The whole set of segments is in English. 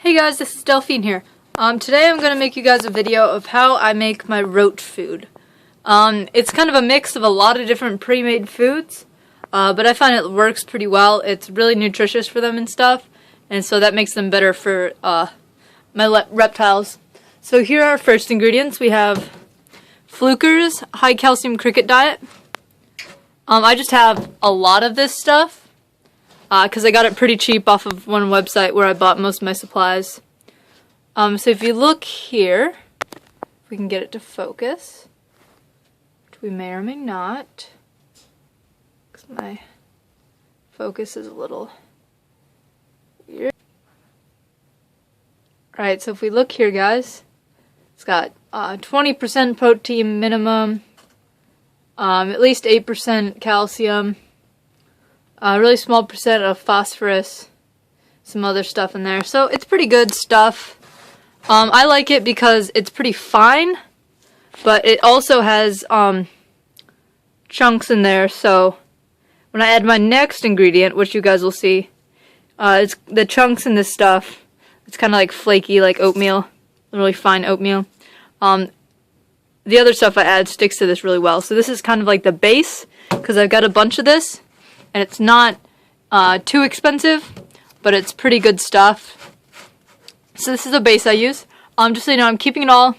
Hey guys, this is Delphine here. Today I'm going to make you guys a video of how I make my roach food. It's kind of a mix of a lot of different pre-made foods, but I find it works pretty well. It's really nutritious for them and stuff, and so that makes them better for my reptiles. So here are our first ingredients. We have Fluker's high calcium cricket diet. I just have a lot of this stuff because I got it pretty cheap off of one website where I bought most of my supplies. So if you look here, if we can get it to focus, which we may or may not, because my focus is a little weird. Alright, so if we look here, guys, it's got 20% protein minimum, at least 8% calcium, a really small percent of phosphorus, some other stuff in there. So it's pretty good stuff. I like it because it's pretty fine, but it also has chunks in there. So when I add my next ingredient, which you guys will see, it's the chunks in this stuff. It's kind of like flaky, like oatmeal, really fine oatmeal. The other stuff I add sticks to this really well. So this is kind of like the base, because I've got a bunch of this, and it's not too expensive, but it's pretty good stuff. So this is the base I use. Just so you know, I'm keeping it all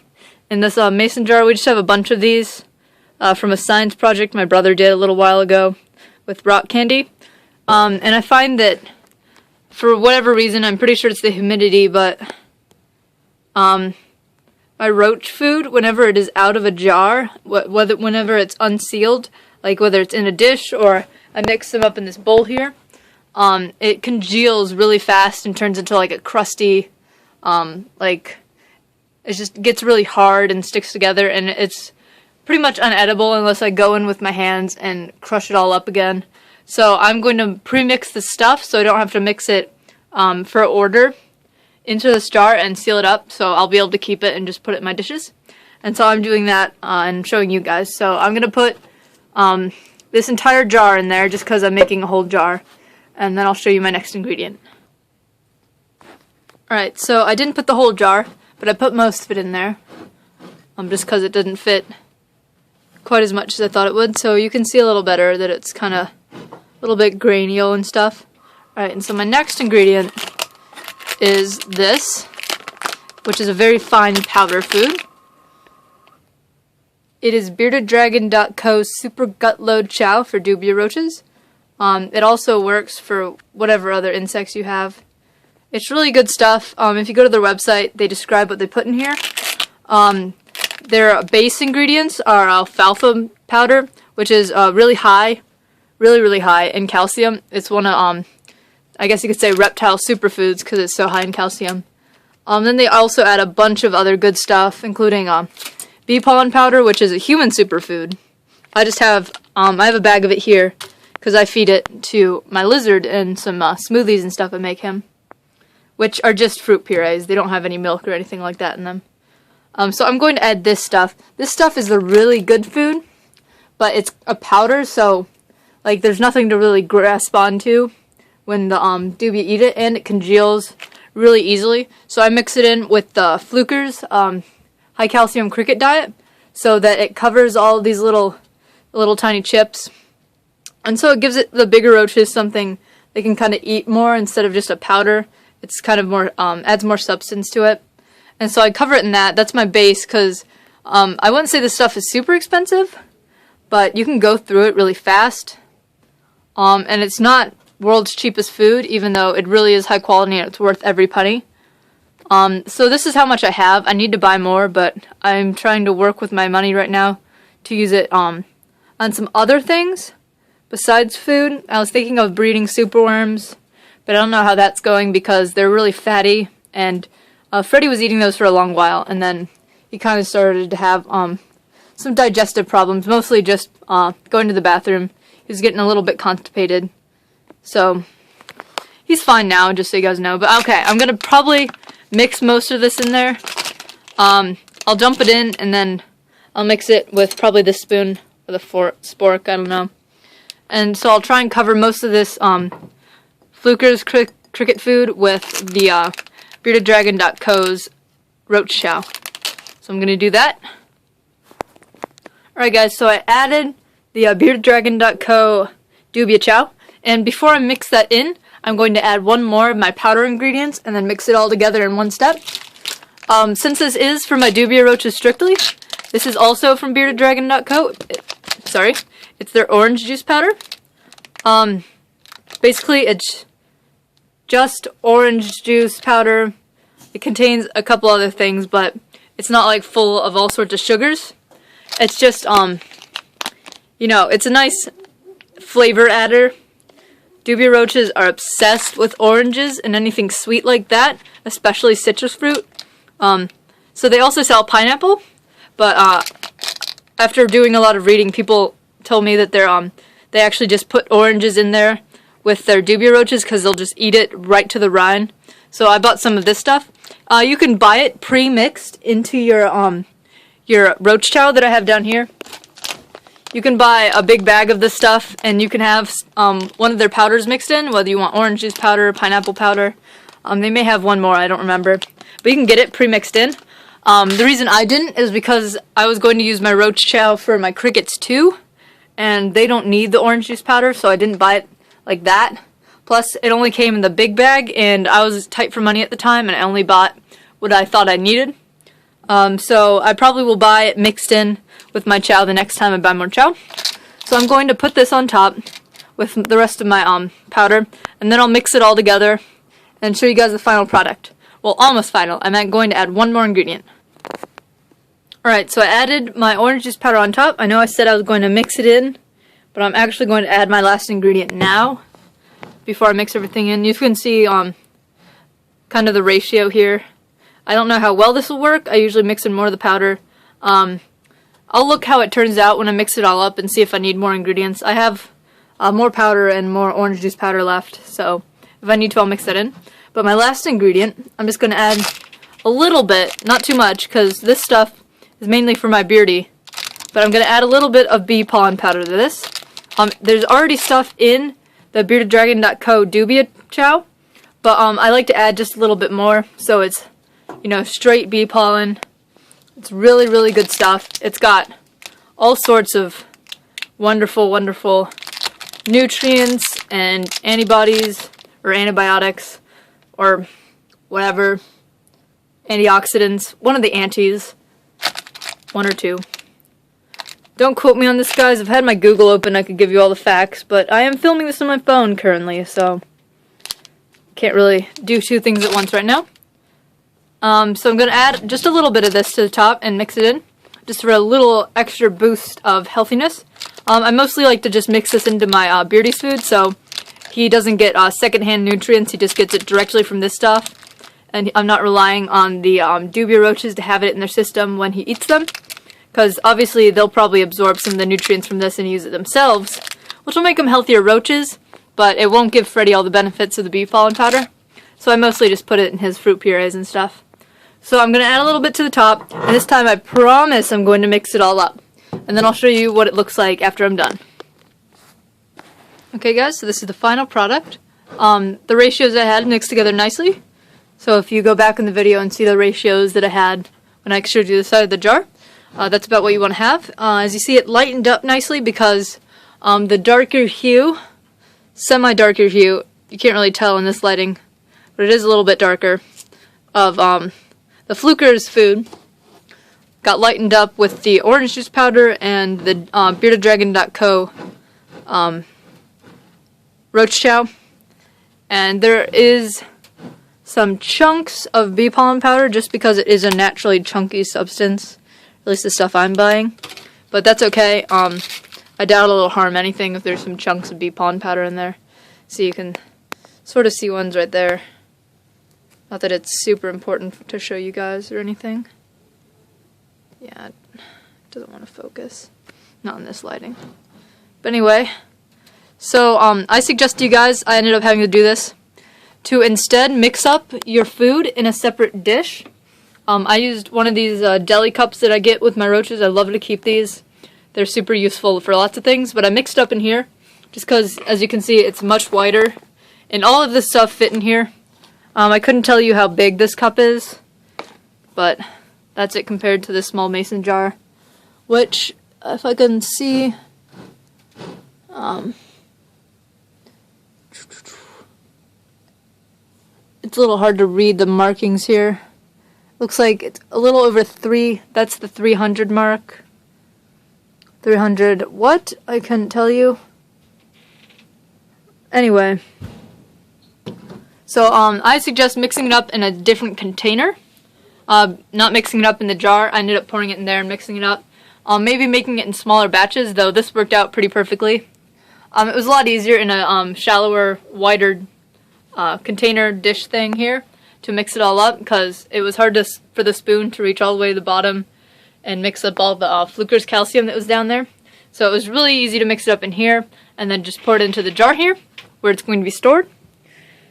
in this mason jar. We just have a bunch of these from a science project my brother did a little while ago with rock candy. And I find that for whatever reason, I'm pretty sure it's the humidity, but my roach food, whenever it is out of a jar, whenever it's unsealed, like whether it's in a dish or I mix them up in this bowl here, it congeals really fast and turns into like a crusty, like it just gets really hard and sticks together, and it's pretty much unedible unless I go in with my hands and crush it all up again. So I'm going to pre-mix the stuff so I don't have to mix it for order into this jar and seal it up, so I'll be able to keep it and just put it in my dishes. And so I'm doing that and showing you guys. So I'm going to put this entire jar in there just because I'm making a whole jar, and then I'll show you my next ingredient. Alright, so I didn't put the whole jar, but I put most of it in there, just because it didn't fit quite as much as I thought it would. So you can see a little better that it's kind of a little bit grainial and stuff. Alright, and so my next ingredient is this, which is a very fine powder food. It is beardeddragon.co's Super Gut Load Chow for dubia roaches. It also works for whatever other insects you have. It's really good stuff. If you go to their website, they describe what they put in here. Their base ingredients are alfalfa powder, which is really high, really high in calcium. It's one of, I guess you could say, reptile superfoods because it's so high in calcium. Then they also add a bunch of other good stuff, including bee pollen powder, which is a human superfood. I have a bag of it here because I feed it to my lizard and some smoothies and stuff I make him, which are just fruit purees. They don't have any milk or anything like that in them. So I'm going to add this stuff. This stuff is a really good food, but it's a powder, so like there's nothing to really grasp onto when the dubia eat it, and it congeals really easily. So I mix it in with the Fluker's high calcium cricket diet so that it covers all these little tiny chips, and so it gives the bigger roaches something they can kind of eat more instead of just a powder. It's kind of more adds more substance to it, and so I cover it in that. That's my base because I wouldn't say this stuff is super expensive, but you can go through it really fast, and it's not world's cheapest food, even though it really is high quality and it's worth every penny. So this is how much I have. I need to buy more, but I'm trying to work with my money right now to use it on some other things besides food. I was thinking of breeding superworms, but I don't know how that's going because they're really fatty, and Freddie was eating those for a long while, and then he kind of started to have some digestive problems, mostly just going to the bathroom. He was getting a little bit constipated. So he's fine now, just so you guys know. But okay, I'm going to probably mix most of this in there. I'll dump it in, and then I'll mix it with probably this spoon or the spork, I don't know. And so I'll try and cover most of this Fluker's cricket food with the beardeddragon.co's Roach Chow. So I'm going to do that. Alright guys, so I added the beardeddragon.co dubia chow, and before I mix that in, I'm going to add one more of my powder ingredients and then mix it all together in one step. Since this is for my dubia roaches strictly, this is also from beardeddragon.co. Sorry, it's their orange juice powder. Basically it's just orange juice powder. It contains a couple other things, but it's not like full of all sorts of sugars. It's just, you know, it's a nice flavor adder. Dubia roaches are obsessed with oranges and anything sweet like that, especially citrus fruit. So they also sell pineapple, but after doing a lot of reading, people told me that they actually just put oranges in there with their dubia roaches because they'll just eat it right to the rind. So I bought some of this stuff. You can buy it pre-mixed into your roach chow that I have down here. You can buy a big bag of this stuff, and you can have one of their powders mixed in, whether you want orange juice powder, pineapple powder. They may have one more, I don't remember. But you can get it pre-mixed in. The reason I didn't is because I was going to use my roach chow for my crickets too, and they don't need the orange juice powder, so I didn't buy it like that. Plus, it only came in the big bag, and I was tight for money at the time, and I only bought what I thought I needed. So I probably will buy it mixed in with my chow the next time I buy more chow. So I'm going to put this on top with the rest of my powder, and then I'll mix it all together and show you guys the final product. Well, almost final. I'm going to add one more ingredient. Alright, so I added my orange juice powder on top. I know I said I was going to mix it in, but I'm actually going to add my last ingredient now before I mix everything in. You can see kind of the ratio here. I don't know how well this will work. I usually mix in more of the powder. I'll look how it turns out when I mix it all up and see if I need more ingredients. I have more powder and more orange juice powder left, so if I need to, I'll mix that in. But my last ingredient, I'm just going to add a little bit, not too much, because this stuff is mainly for my beardy. But I'm going to add a little bit of bee pollen powder to this. There's already stuff in the beardeddragon.co dubia chow, but I like to add just a little bit more, so it's, you know, straight bee pollen. It's really, really good stuff. It's got all sorts of wonderful, wonderful nutrients and antibodies or antibiotics or whatever, antioxidants, one of the antis, one or two. Don't quote me on this, guys. I've had my Google open. I could give you all the facts, but I am filming this on my phone currently, so can't really do two things at once right now. So I'm going to add just a little bit of this to the top and mix it in, just for a little extra boost of healthiness. I mostly like to just mix this into my beardy's food, so he doesn't get secondhand nutrients. He just gets it directly from this stuff, and I'm not relying on the dubia roaches to have it in their system when he eats them, because obviously they'll probably absorb some of the nutrients from this and use it themselves, which will make them healthier roaches, but it won't give Freddy all the benefits of the bee pollen powder. So I mostly just put it in his fruit purees and stuff. So I'm going to add a little bit to the top, and this time I promise I'm going to mix it all up. And then I'll show you what it looks like after I'm done. Okay guys, so this is the final product. The ratios I had mixed together nicely. So if you go back in the video and see the ratios that I had when I showed you the side of the jar, that's about what you want to have. As you see, it lightened up nicely because the darker hue, semi-darker hue, you can't really tell in this lighting, but it is a little bit darker, of the Fluker's food got lightened up with the orange juice powder and the beardeddragon.co Roach Chow. And there is some chunks of bee pollen powder just because it is a naturally chunky substance, at least the stuff I'm buying. But that's okay. I doubt it'll harm anything if there's some chunks of bee pollen powder in there. So you can sort of see ones right there. Not that it's super important to show you guys or anything. Yeah, it doesn't want to focus. Not in this lighting. But anyway, so I suggest to you guys, I ended up having to do this, to instead mix up your food in a separate dish. I used one of these deli cups that I get with my roaches. I love to keep these. They're super useful for lots of things, but I mixed up in here just because, as you can see, it's much wider. And all of this stuff fit in here. I couldn't tell you how big this cup is, but that's it compared to this small mason jar, which, if I can see, it's a little hard to read the markings here. Looks like it's a little over 3, that's the 300 mark. 300, what? I couldn't tell you. Anyway. So, I suggest mixing it up in a different container. Not mixing it up in the jar. I ended up pouring it in there and mixing it up. Maybe making it in smaller batches, though this worked out pretty perfectly. It was a lot easier in a shallower, wider container dish thing here to mix it all up, because it was hard for the spoon to reach all the way to the bottom and mix up all the Fluker's calcium that was down there. So it was really easy to mix it up in here and then just pour it into the jar here where it's going to be stored.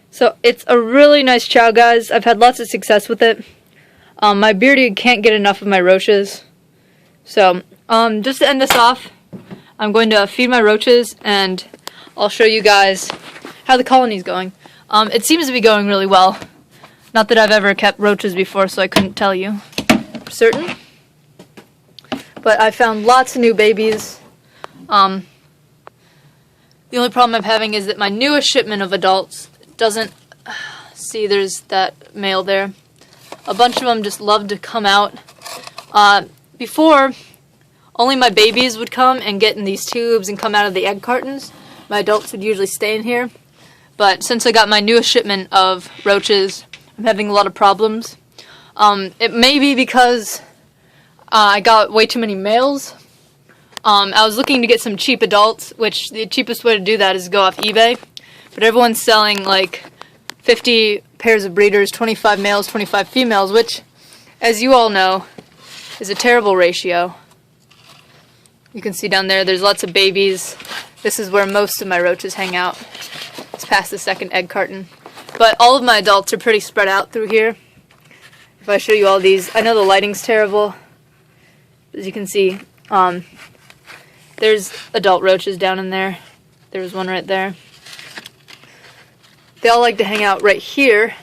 So it's a really nice chow, guys. I've had lots of success with it. My beardie can't get enough of my roaches. So just to end this off, I'm going to feed my roaches and I'll show you guys how the colony's going. It seems to be going really well. Not that I've ever kept roaches before, so I couldn't tell you for certain. But I found lots of new babies. The only problem I'm having is that my newest shipment of adults doesn't... See, there's that male there. A bunch of them just love to come out. Before, only my babies would come and get in these tubes and come out of the egg cartons. My adults would usually stay in here. But since I got my newest shipment of roaches, I'm having a lot of problems. It may be because I got way too many males. I was looking to get some cheap adults, which the cheapest way to do that is go off eBay. But everyone's selling like 50 pairs of breeders, 25 males, 25 females, which, as you all know, is a terrible ratio. You can see down there, there's lots of babies. This is where most of my roaches hang out. It's past the second egg carton. But all of my adults are pretty spread out through here. If I show you all these, I know the lighting's terrible. As you can see, there's adult roaches down in there. There's one right there. They all like to hang out right here,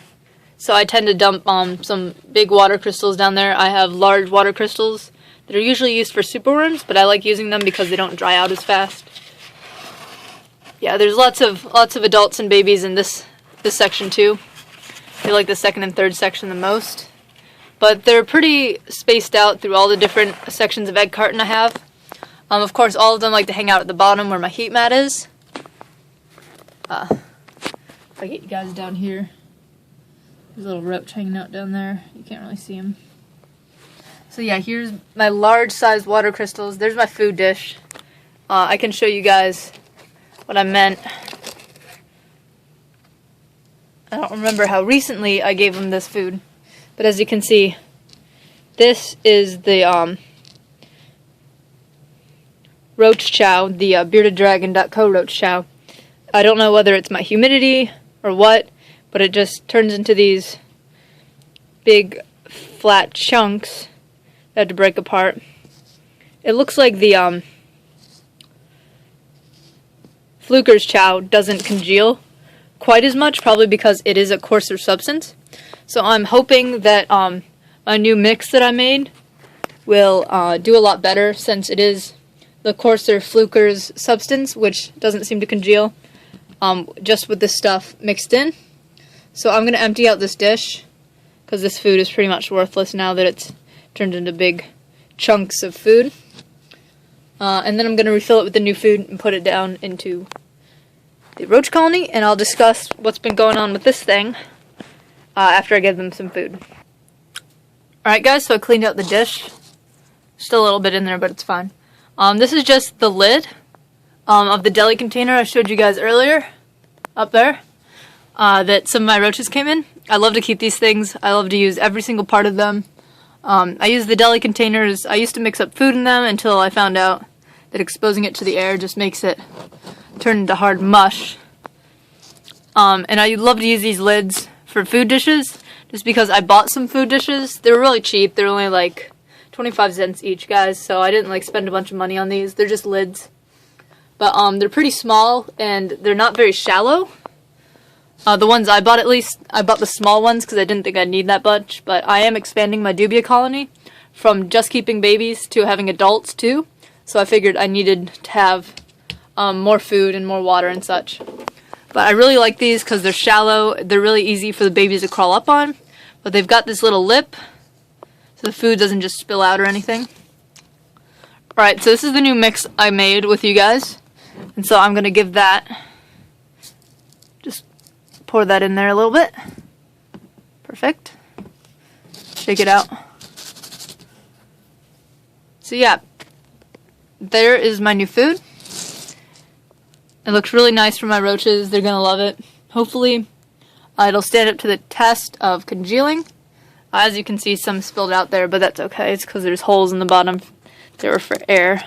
so I tend to dump some big water crystals down there. I have large water crystals that are usually used for superworms, but I like using them because they don't dry out as fast. Yeah, there's lots of adults and babies in this section too. I like the second and third section the most. But they're pretty spaced out through all the different sections of egg carton I have. Of course, all of them like to hang out at the bottom where my heat mat is. If I get you guys down here, there's a little roach hanging out down there. You can't really see him. So yeah, here's my large sized water crystals. There's my food dish. I can show you guys what I meant. I don't remember how recently I gave them this food, but as you can see, this is the Roach Chow, the beardeddragon.co Roach Chow. I don't know whether it's my humidity or what, but it just turns into these big flat chunks that have to break apart. It looks like the Fluker's Chow doesn't congeal quite as much, probably because it is a coarser substance. So I'm hoping that my new mix that I made will do a lot better, since it is the coarser Fluker's substance, which doesn't seem to congeal just with this stuff mixed in. So I'm going to empty out this dish, because this food is pretty much worthless now that it's turned into big chunks of food. And then I'm going to refill it with the new food and put it down into the roach colony, and I'll discuss what's been going on with this thing after I give them some food. Alright guys, so I cleaned out the dish. Still a little bit in there, but it's fine. This is just the lid of the deli container I showed you guys earlier, up there, that some of my roaches came in. I love to keep these things. I love to use every single part of them. I use the deli containers. I used to mix up food in them until I found out that exposing it to the air just makes it turn into hard mush. And I love to use these lids for food dishes, just because I bought some food dishes. They were really cheap. They're only like 25 cents each, guys, so I didn't like spend a bunch of money on these. They're just lids. But they're pretty small, and they're not very shallow. The ones I bought, at least, I bought the small ones because I didn't think I'd need that much, but I am expanding my dubia colony from just keeping babies to having adults too, so I figured I needed to have more food and more water and such. But I really like these because they're shallow, they're really easy for the babies to crawl up on, but they've got this little lip so the food doesn't just spill out or anything. Alright, so this is the new mix I made with you guys, and so I'm going to give that, just pour that in there a little bit. Perfect. Shake it out. So yeah, there is my new food. It looks really nice for my roaches. They're going to love it. Hopefully, it'll stand up to the test of congealing. As you can see, some spilled out there, but that's okay. It's because there's holes in the bottom. They were for air.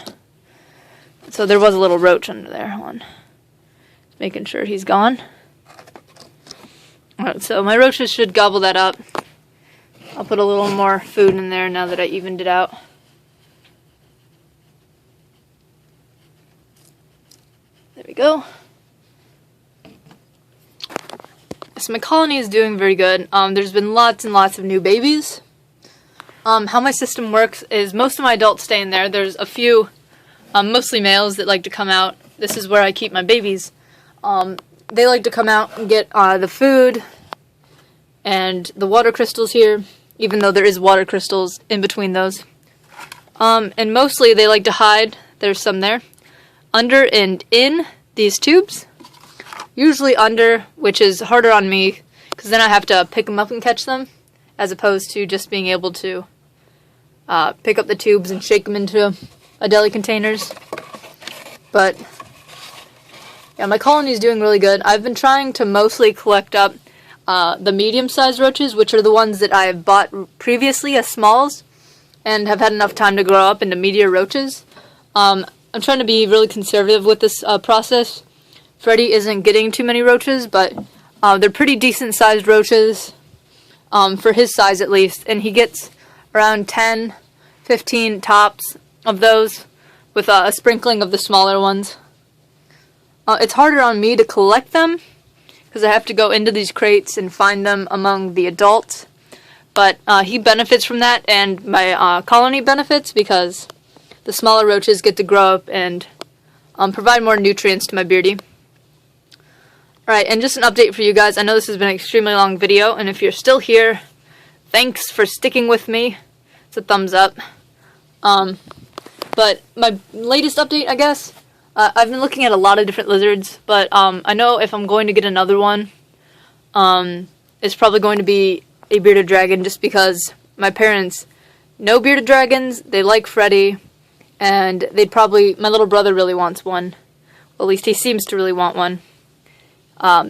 So there was a little roach under there. Hold on. Making sure he's gone. Alright, so my roaches should gobble that up. I'll put a little more food in there now that I evened it out. There we go. So my colony is doing very good. There's been lots and lots of new babies. How my system works is most of my adults stay in there. There's a few, mostly males, that like to come out. This is where I keep my babies. They like to come out and get the food and the water crystals here, even though there is water crystals in between those. And mostly they like to hide. There's some there. Under and in these tubes. Usually under, which is harder on me, because then I have to pick them up and catch them, as opposed to just being able to pick up the tubes and shake them into a deli containers. But yeah, my colony is doing really good. I've been trying to mostly collect up the medium-sized roaches, which are the ones that I have bought previously as smalls, and have had enough time to grow up into meatier roaches. I'm trying to be really conservative with this process. Freddy isn't getting too many roaches, but they're pretty decent-sized roaches, for his size at least, and he gets around 10, 15 tops of those, with a sprinkling of the smaller ones. It's harder on me to collect them, because I have to go into these crates and find them among the adults, but he benefits from that, and my colony benefits, because the smaller roaches get to grow up and provide more nutrients to my beardy. Alright, and just an update for you guys. I know this has been an extremely long video, and if you're still here, thanks for sticking with me. It's a thumbs up. But my latest update, I guess, I've been looking at a lot of different lizards, but I know if I'm going to get another one, it's probably going to be a bearded dragon, just because my parents know bearded dragons, they like Freddy, and my little brother really wants one. Well, at least he seems to really want one.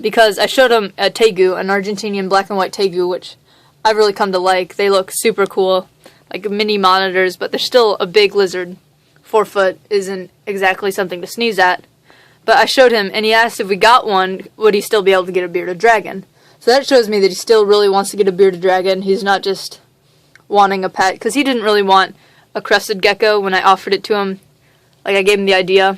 Because I showed him a tegu, an Argentinian black and white tegu, which I've really come to like. They look super cool, like mini monitors, but they're still a big lizard. 4 foot isn't exactly something to sneeze at. But I showed him, and he asked if we got one, would he still be able to get a bearded dragon? So that shows me that he still really wants to get a bearded dragon. He's not just wanting a pet, because he didn't really want a crested gecko when I offered it to him. Like, I gave him the idea.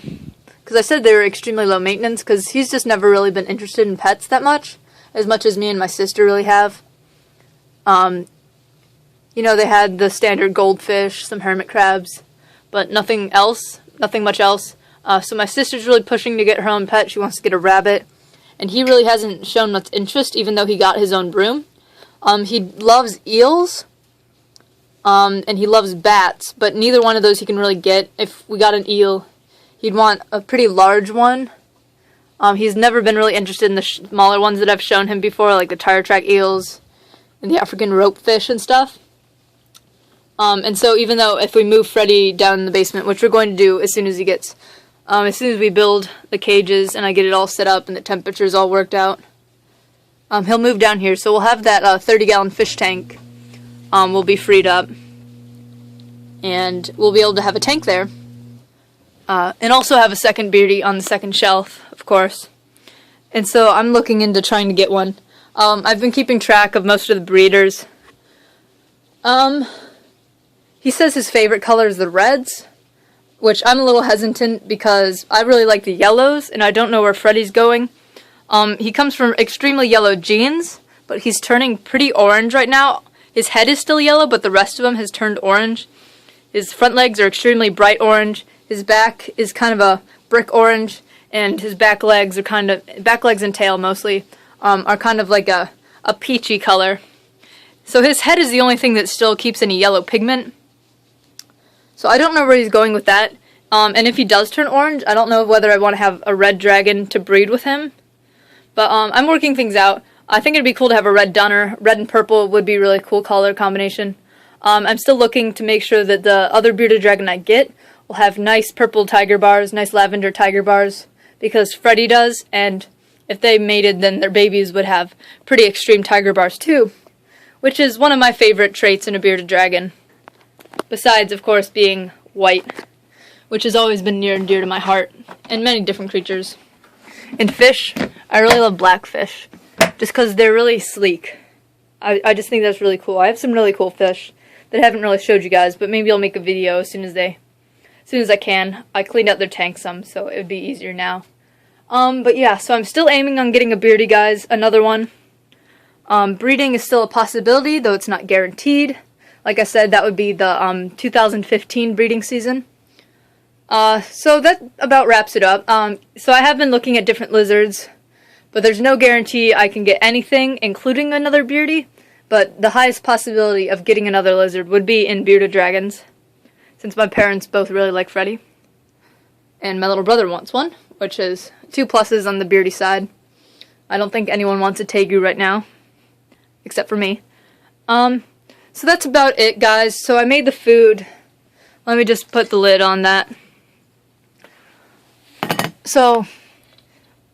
Because I said they were extremely low maintenance, because he's just never really been interested in pets that much as me and my sister really have. You know, they had the standard goldfish, some hermit crabs, but nothing much else. So my sister's really pushing to get her own pet. She wants to get a rabbit, and he really hasn't shown much interest, even though he got his own broom. He loves eels, and he loves bats, but neither one of those he can really get. If we got an eel, he'd want a pretty large one. He's never been really interested in the smaller ones that I've shown him before, like the tire track eels and the African rope fish and stuff. And so even though if we move Freddy down in the basement, which we're going to do as soon as we build the cages and I get it all set up and the temperature's all worked out, he'll move down here. So we'll have that 30-gallon fish tank will be freed up, and we'll be able to have a tank there. And also have a second beardy on the second shelf, of course. And so I'm looking into trying to get one. I've been keeping track of most of the breeders. He says his favorite color is the reds, which I'm a little hesitant because I really like the yellows, and I don't know where Freddy's going. He comes from extremely yellow genes, but he's turning pretty orange right now. His head is still yellow, but the rest of him has turned orange. His front legs are extremely bright orange. His back is kind of a brick orange, and his back legs and tail mostly, are kind of like a peachy color. So his head is the only thing that still keeps any yellow pigment. So I don't know where he's going with that. And if he does turn orange, I don't know whether I want to have a red dragon to breed with him. But I'm working things out. I think it'd be cool to have a red dunner. Red and purple would be a really cool color combination. I'm still looking to make sure that the other bearded dragon I get will have nice purple tiger bars, nice lavender tiger bars, because Freddy does, and if they mated, then their babies would have pretty extreme tiger bars too, which is one of my favorite traits in a bearded dragon. Besides, of course, being white, which has always been near and dear to my heart, and many different creatures. In fish, I really love black fish, just because they're really sleek. I just think that's really cool. I have some really cool fish that I haven't really showed you guys, but maybe I'll make a video as soon as I can. I cleaned out their tank some, so it would be easier now. But yeah, so I'm still aiming on getting a beardy, guys, another one. Breeding is still a possibility, though it's not guaranteed. Like I said, that would be the 2015 breeding season. So that about wraps it up. So I have been looking at different lizards, but there's no guarantee I can get anything, including another beardy. But the highest possibility of getting another lizard would be in bearded dragons, since my parents both really like Freddy. And my little brother wants one, which is 2 pluses on the beardy side. I don't think anyone wants a tegu right now, except for me. So that's about it, guys. So I made the food. Let me just put the lid on that. So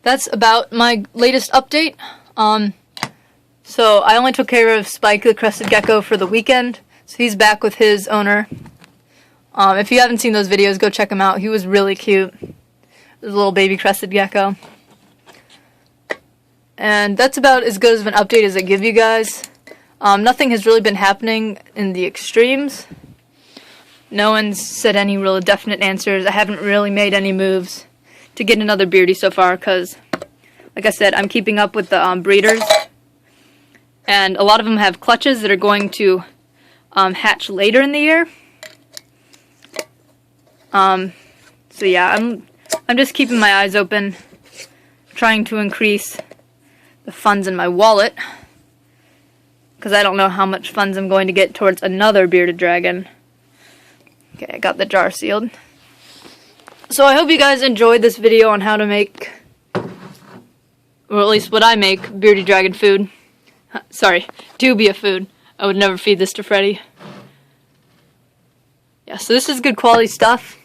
that's about my latest update. So I only took care of Spike the crested gecko for the weekend, so he's back with his owner. If you haven't seen those videos, go check him out. He was really cute. It was a little baby crested gecko. And that's about as good of an update as I give you guys. Nothing has really been happening in the extremes. No one's said any real definite answers. I haven't really made any moves to get another beardy so far, because, like I said, I'm keeping up with the breeders. And a lot of them have clutches that are going to hatch later in the year. So yeah, I'm just keeping my eyes open, trying to increase the funds in my wallet, because I don't know how much funds I'm going to get towards another bearded dragon. Okay, I got the jar sealed. So I hope you guys enjoyed this video on how to make, or at least what I make, bearded dragon food. Sorry, dubia food. I would never feed this to Freddy. Yeah, so this is good quality stuff.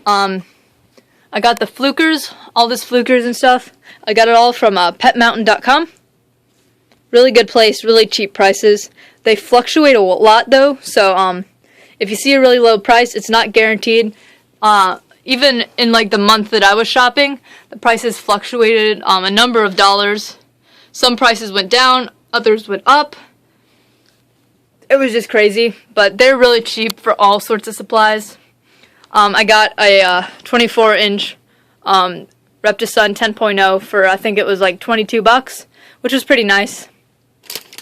I got the flukers, all this flukers and stuff. I got it all from petmountain.com. Really good place, really cheap prices. They fluctuate a lot though, so if you see a really low price, it's not guaranteed. Even in like the month that I was shopping, the prices fluctuated a number of dollars. Some prices went down, others went up. It was just crazy, but they're really cheap for all sorts of supplies. I got a 24-inch Reptile 10.0 for, I think it was like 22 bucks, which was pretty nice.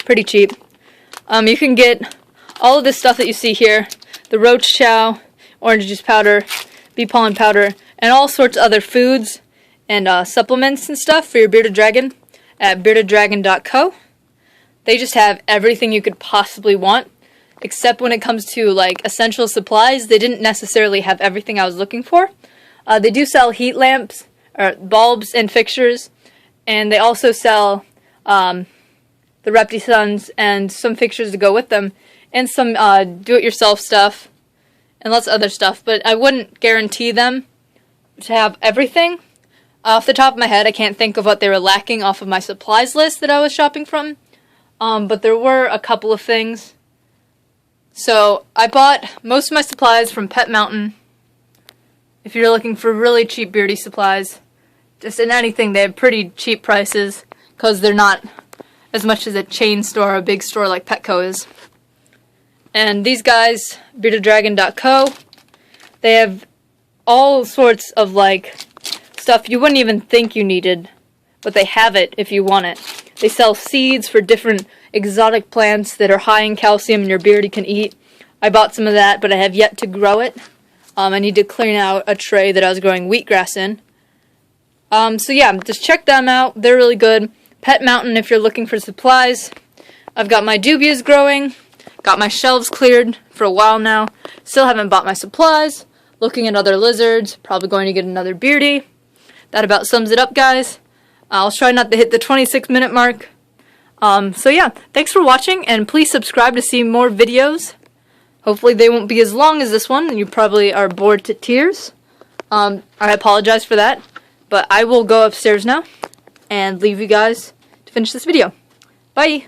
Pretty cheap. You can get all of this stuff that you see here, the Roach Chow, orange juice powder, bee pollen powder, and all sorts of other foods and supplements and stuff for your bearded dragon at beardeddragon.co. They just have everything you could possibly want, except when it comes to like essential supplies. They didn't necessarily have everything I was looking for. They do sell heat lamps, or bulbs and fixtures, and they also sell the Repti and some fixtures to go with them, and some do-it-yourself stuff, and lots of other stuff, but I wouldn't guarantee them to have everything. Off the top of my head, I can't think of what they were lacking off of my supplies list that I was shopping from, but there were a couple of things. So I bought most of my supplies from Pet Mountain. If you're looking for really cheap beardy supplies, just in anything, they have pretty cheap prices, because they're not as much as a chain store or a big store like Petco is. And these guys, beardeddragon.co, they have all sorts of like stuff you wouldn't even think you needed but they have it if you want it. They sell seeds for different exotic plants that are high in calcium and your beardy can eat. I bought some of that, but I have yet to grow it. I need to clean out a tray that I was growing wheatgrass in. So yeah, just check them out. They're really good. Pet Mountain if you're looking for supplies. I've got my dubias growing. Got my shelves cleared for a while now. Still haven't bought my supplies. Looking at other lizards. Probably going to get another beardy. That about sums it up, guys. I'll try not to hit the 26-minute mark. So yeah, thanks for watching, and please subscribe to see more videos. Hopefully they won't be as long as this one, and you probably are bored to tears. I apologize for that, but I will go upstairs now and leave you guys to finish this video. Bye!